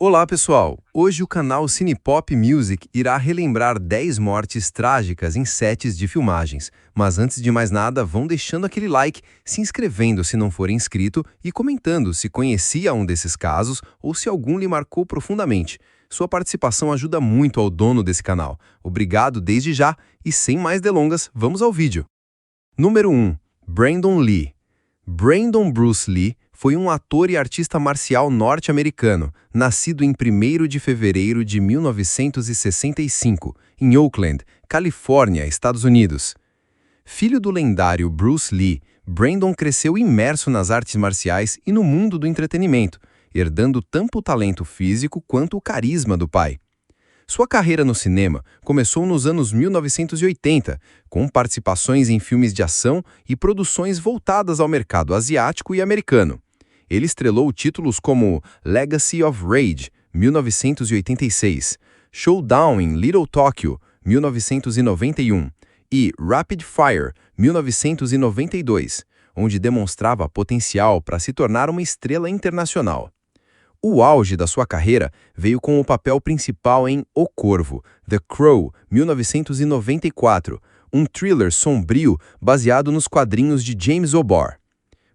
Olá, pessoal! Hoje o canal Cinepop Music irá relembrar 10 mortes trágicas em sets de filmagens. Mas antes de mais nada, vão deixando aquele like, se inscrevendo se não for inscrito e comentando se conhecia um desses casos ou se algum lhe marcou profundamente. Sua participação ajuda muito ao dono desse canal. Obrigado desde já e sem mais delongas, vamos ao vídeo. Número 1. Brandon Lee. Brandon Bruce Lee foi um ator e artista marcial norte-americano, nascido em 1º de fevereiro de 1965, em Oakland, Califórnia, Estados Unidos. Filho do lendário Bruce Lee, Brandon cresceu imerso nas artes marciais e no mundo do entretenimento, herdando tanto o talento físico quanto o carisma do pai. Sua carreira no cinema começou nos anos 1980, com participações em filmes de ação e produções voltadas ao mercado asiático e americano. Ele estrelou títulos como Legacy of Rage, 1986, Showdown in Little Tokyo, 1991 e Rapid Fire, 1992, onde demonstrava potencial para se tornar uma estrela internacional. O auge da sua carreira veio com o papel principal em O Corvo, The Crow, 1994, um thriller sombrio baseado nos quadrinhos de James O'Barr.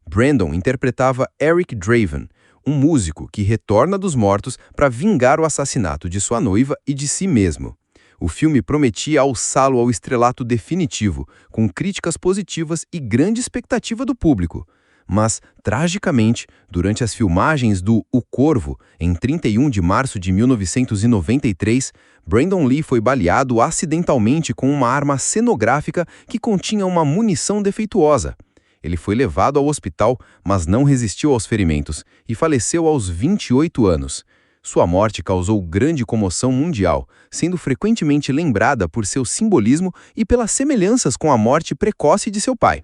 Brandon interpretava Eric Draven, um músico que retorna dos mortos para vingar o assassinato de sua noiva e de si mesmo. O filme prometia alçá-lo ao estrelato definitivo, com críticas positivas e grande expectativa do público. Mas, tragicamente, durante as filmagens do O Corvo, em 31 de março de 1993, Brandon Lee foi baleado acidentalmente com uma arma cenográfica que continha uma munição defeituosa. Ele foi levado ao hospital, mas não resistiu aos ferimentos e faleceu aos 28 anos. Sua morte causou grande comoção mundial, sendo frequentemente lembrada por seu simbolismo e pelas semelhanças com a morte precoce de seu pai.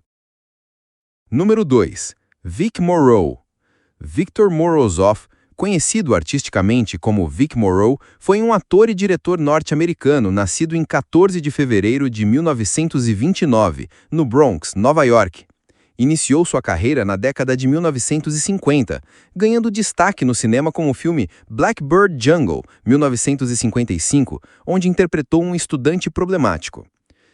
Número 2. Vic Morrow. Victor Morozov, conhecido artisticamente como Vic Morrow, foi um ator e diretor norte-americano nascido em 14 de fevereiro de 1929, no Bronx, Nova York. Iniciou sua carreira na década de 1950, ganhando destaque no cinema com o filme Blackbird Jungle, 1955, onde interpretou um estudante problemático.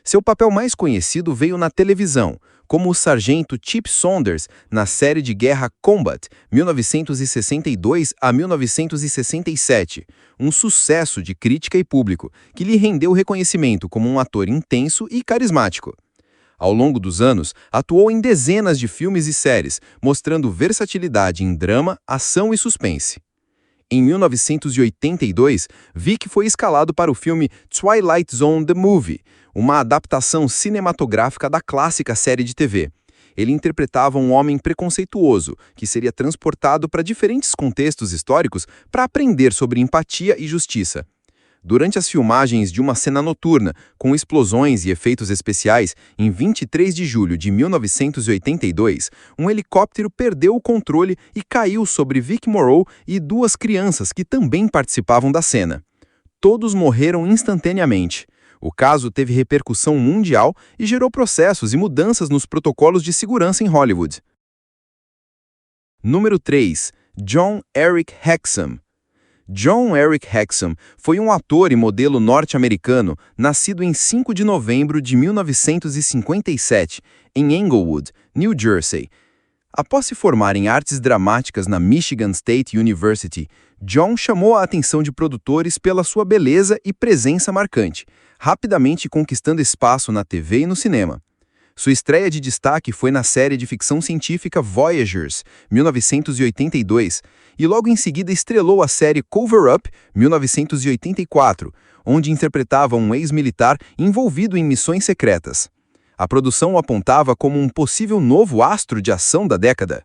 Seu papel mais conhecido veio na televisão, como o sargento Chip Saunders na série de guerra Combat, 1962 a 1967, um sucesso de crítica e público, que lhe rendeu reconhecimento como um ator intenso e carismático. Ao longo dos anos, atuou em dezenas de filmes e séries, mostrando versatilidade em drama, ação e suspense. Em 1982, Vic foi escalado para o filme Twilight Zone: The Movie, uma adaptação cinematográfica da clássica série de TV. Ele interpretava um homem preconceituoso, que seria transportado para diferentes contextos históricos para aprender sobre empatia e justiça. Durante as filmagens de uma cena noturna, com explosões e efeitos especiais, em 23 de julho de 1982, um helicóptero perdeu o controle e caiu sobre Vic Morrow e duas crianças que também participavam da cena. Todos morreram instantaneamente. O caso teve repercussão mundial e gerou processos e mudanças nos protocolos de segurança em Hollywood. Número 3. John Eric Hexum. John Eric Hexum foi um ator e modelo norte-americano nascido em 5 de novembro de 1957, em Englewood, New Jersey. Após se formar em artes dramáticas na Michigan State University, John chamou a atenção de produtores pela sua beleza e presença marcante, rapidamente conquistando espaço na TV e no cinema. Sua estreia de destaque foi na série de ficção científica Voyagers, 1982, e logo em seguida estrelou a série Cover Up, 1984, onde interpretava um ex-militar envolvido em missões secretas. A produção o apontava como um possível novo astro de ação da década.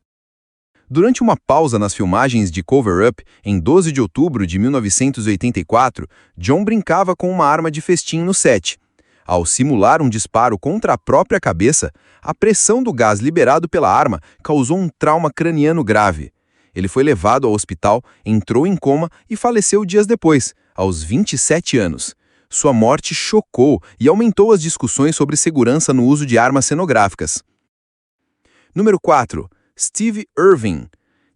Durante uma pausa nas filmagens de Cover Up, em 12 de outubro de 1984, John brincava com uma arma de festim no set. Ao simular um disparo contra a própria cabeça, a pressão do gás liberado pela arma causou um trauma craniano grave. Ele foi levado ao hospital, entrou em coma e faleceu dias depois, aos 27 anos. Sua morte chocou e aumentou as discussões sobre segurança no uso de armas cenográficas. Número 4. Steve Irwin.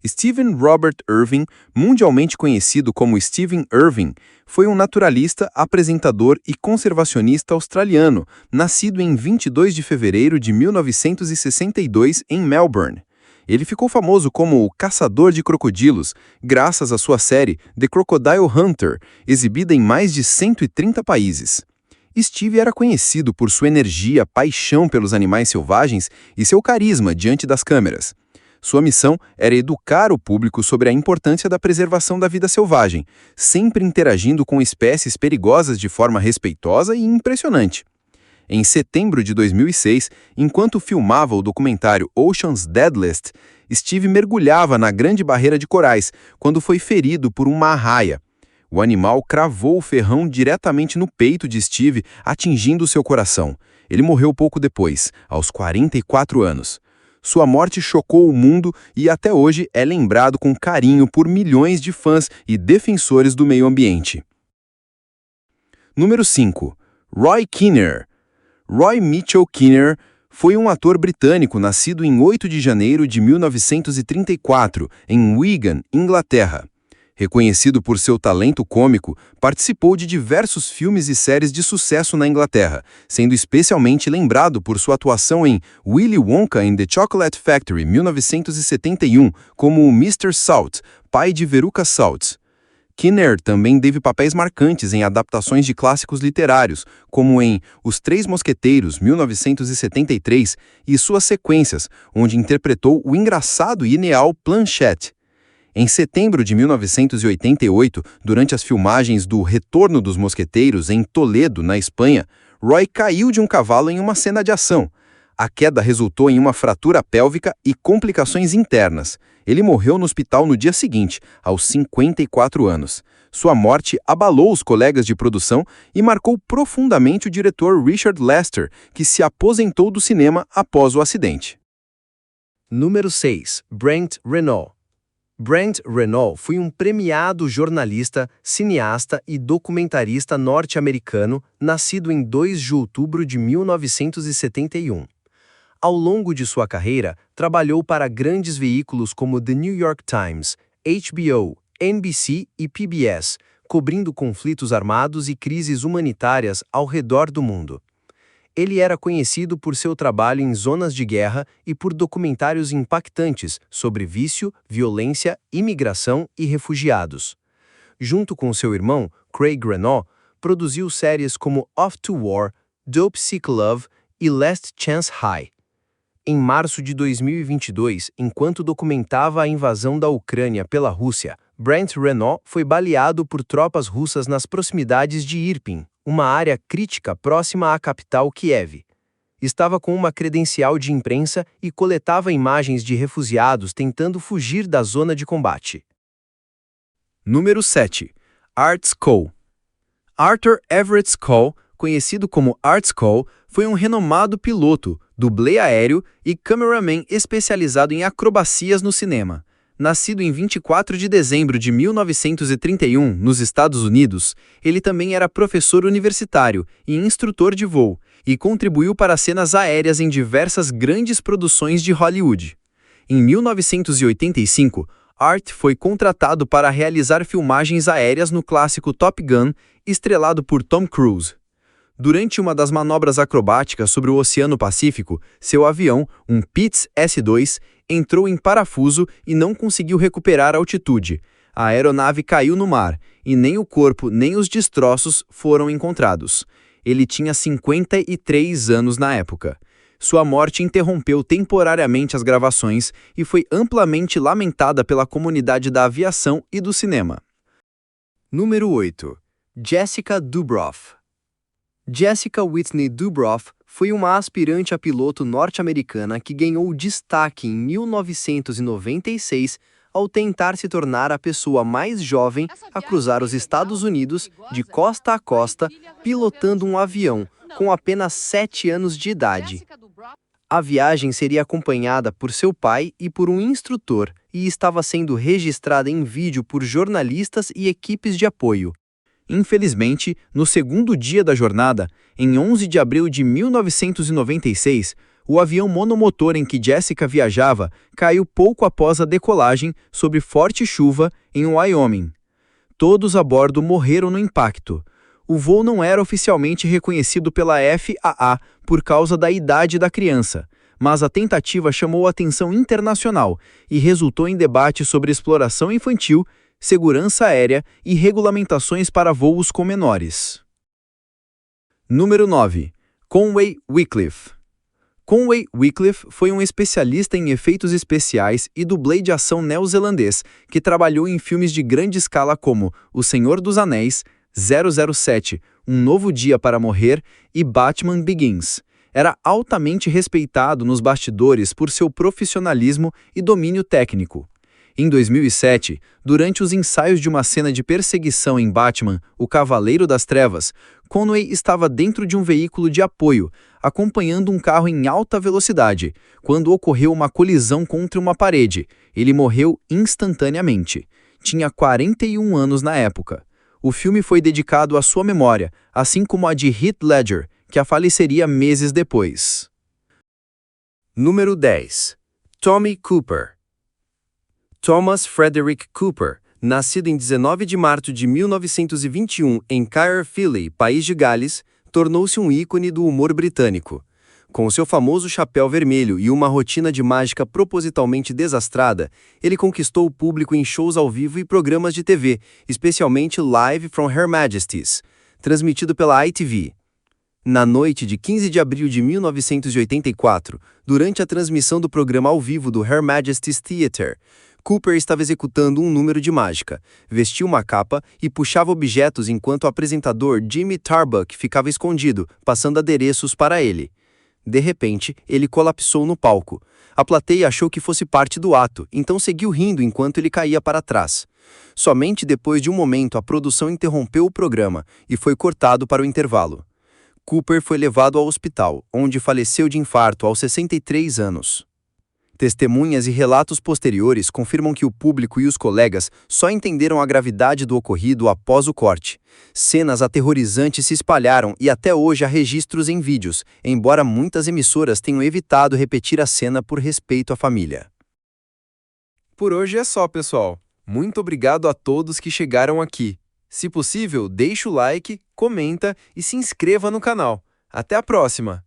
Stephen Robert Irving, mundialmente conhecido como Stephen Irving, foi um naturalista, apresentador e conservacionista australiano, nascido em 22 de fevereiro de 1962 em Melbourne. Ele ficou famoso como o caçador de crocodilos, graças à sua série The Crocodile Hunter, exibida em mais de 130 países. Steve era conhecido por sua energia, paixão pelos animais selvagens e seu carisma diante das câmeras. Sua missão era educar o público sobre a importância da preservação da vida selvagem, sempre interagindo com espécies perigosas de forma respeitosa e impressionante. Em setembro de 2006, enquanto filmava o documentário Ocean's Deadliest, Steve mergulhava na Grande Barreira de Corais quando foi ferido por uma arraia. O animal cravou o ferrão diretamente no peito de Steve, atingindo seu coração. Ele morreu pouco depois, aos 44 anos. Sua morte chocou o mundo e até hoje é lembrado com carinho por milhões de fãs e defensores do meio ambiente. Número 5. Roy Kinnear. Roy Mitchell Kinnear foi um ator britânico nascido em 8 de janeiro de 1934, em Wigan, Inglaterra. Reconhecido por seu talento cômico, participou de diversos filmes e séries de sucesso na Inglaterra, sendo especialmente lembrado por sua atuação em Willy Wonka and the Chocolate Factory, 1971, como o Mr. Salt, pai de Veruca Salt. Kinnear também teve papéis marcantes em adaptações de clássicos literários, como em Os Três Mosqueteiros, 1973, e suas sequências, onde interpretou o engraçado e genial Planchet. Em setembro de 1988, durante as filmagens do Retorno dos Mosqueteiros em Toledo, na Espanha, Roy caiu de um cavalo em uma cena de ação. A queda resultou em uma fratura pélvica e complicações internas. Ele morreu no hospital no dia seguinte, aos 54 anos. Sua morte abalou os colegas de produção e marcou profundamente o diretor Richard Lester, que se aposentou do cinema após o acidente. Número 6. Brent Renault. Brent Renault foi um premiado jornalista, cineasta e documentarista norte-americano, nascido em 2 de outubro de 1971. Ao longo de sua carreira, trabalhou para grandes veículos como The New York Times, HBO, NBC e PBS, cobrindo conflitos armados e crises humanitárias ao redor do mundo. Ele era conhecido por seu trabalho em zonas de guerra e por documentários impactantes sobre vício, violência, imigração e refugiados. Junto com seu irmão, Craig Renault, produziu séries como Off to War, Dope Sick Love e Last Chance High. Em março de 2022, enquanto documentava a invasão da Ucrânia pela Rússia, Brent Renault foi baleado por tropas russas nas proximidades de Irpin, uma área crítica próxima à capital Kiev. Estava com uma credencial de imprensa e coletava imagens de refugiados tentando fugir da zona de combate. Número 7. Art Scoll. Arthur Everett Scoll, conhecido como Art Scoll, foi um renomado piloto, dublê aéreo e cameraman especializado em acrobacias no cinema. Nascido em 24 de dezembro de 1931, nos Estados Unidos, ele também era professor universitário e instrutor de voo, e contribuiu para cenas aéreas em diversas grandes produções de Hollywood. Em 1985, Art foi contratado para realizar filmagens aéreas no clássico Top Gun, estrelado por Tom Cruise. Durante uma das manobras acrobáticas sobre o Oceano Pacífico, seu avião, um Pitts S-2, entrou em parafuso e não conseguiu recuperar a altitude. A aeronave caiu no mar, e nem o corpo nem os destroços foram encontrados. Ele tinha 53 anos na época. Sua morte interrompeu temporariamente as gravações e foi amplamente lamentada pela comunidade da aviação e do cinema. Número 8. Jessica Dubroff. Jessica Whitney Dubroff foi uma aspirante a piloto norte-americana que ganhou destaque em 1996 ao tentar se tornar a pessoa mais jovem a cruzar os Estados Unidos de costa a costa pilotando um avião, com apenas 7 anos de idade. A viagem seria acompanhada por seu pai e por um instrutor e estava sendo registrada em vídeo por jornalistas e equipes de apoio. Infelizmente, no segundo dia da jornada, em 11 de abril de 1996, O avião monomotor em que Jessica viajava caiu pouco após a decolagem sob forte chuva em Wyoming. Todos a bordo morreram no impacto. O voo não era oficialmente reconhecido pela FAA por causa da idade da criança, mas a tentativa chamou a atenção internacional e resultou em debate sobre exploração infantil, segurança aérea e regulamentações para voos com menores. Número 9. Conway Wycliffe. Conway Wycliffe foi um especialista em efeitos especiais e dublê de ação neozelandês que trabalhou em filmes de grande escala como O Senhor dos Anéis, 007, Um Novo Dia para Morrer e Batman Begins. Era altamente respeitado nos bastidores por seu profissionalismo e domínio técnico. Em 2007, durante os ensaios de uma cena de perseguição em Batman, O Cavaleiro das Trevas, Conway estava dentro de um veículo de apoio, acompanhando um carro em alta velocidade, quando ocorreu uma colisão contra uma parede. Ele morreu instantaneamente. Tinha 41 anos na época. O filme foi dedicado à sua memória, assim como a de Heath Ledger, que a faleceria meses depois. Número 10. Tommy Cooper. Thomas Frederick Cooper, nascido em 19 de março de 1921 em Caerphilly, País de Gales, tornou-se um ícone do humor britânico. Com seu famoso chapéu vermelho e uma rotina de mágica propositalmente desastrada, ele conquistou o público em shows ao vivo e programas de TV, especialmente Live from Her Majesty's, transmitido pela ITV. Na noite de 15 de abril de 1984, durante a transmissão do programa ao vivo do Her Majesty's Theatre, Cooper estava executando um número de mágica, vestia uma capa e puxava objetos enquanto o apresentador Jimmy Tarbuck ficava escondido, passando adereços para ele. De repente, ele colapsou no palco. A plateia achou que fosse parte do ato, então seguiu rindo enquanto ele caía para trás. Somente depois de um momento a produção interrompeu o programa e foi cortado para o intervalo. Cooper foi levado ao hospital, onde faleceu de infarto aos 63 anos. Testemunhas e relatos posteriores confirmam que o público e os colegas só entenderam a gravidade do ocorrido após o corte. Cenas aterrorizantes se espalharam e até hoje há registros em vídeos, embora muitas emissoras tenham evitado repetir a cena por respeito à família. Por hoje é só, pessoal. Muito obrigado a todos que chegaram aqui. Se possível, deixe o like, comenta e se inscreva no canal. Até a próxima!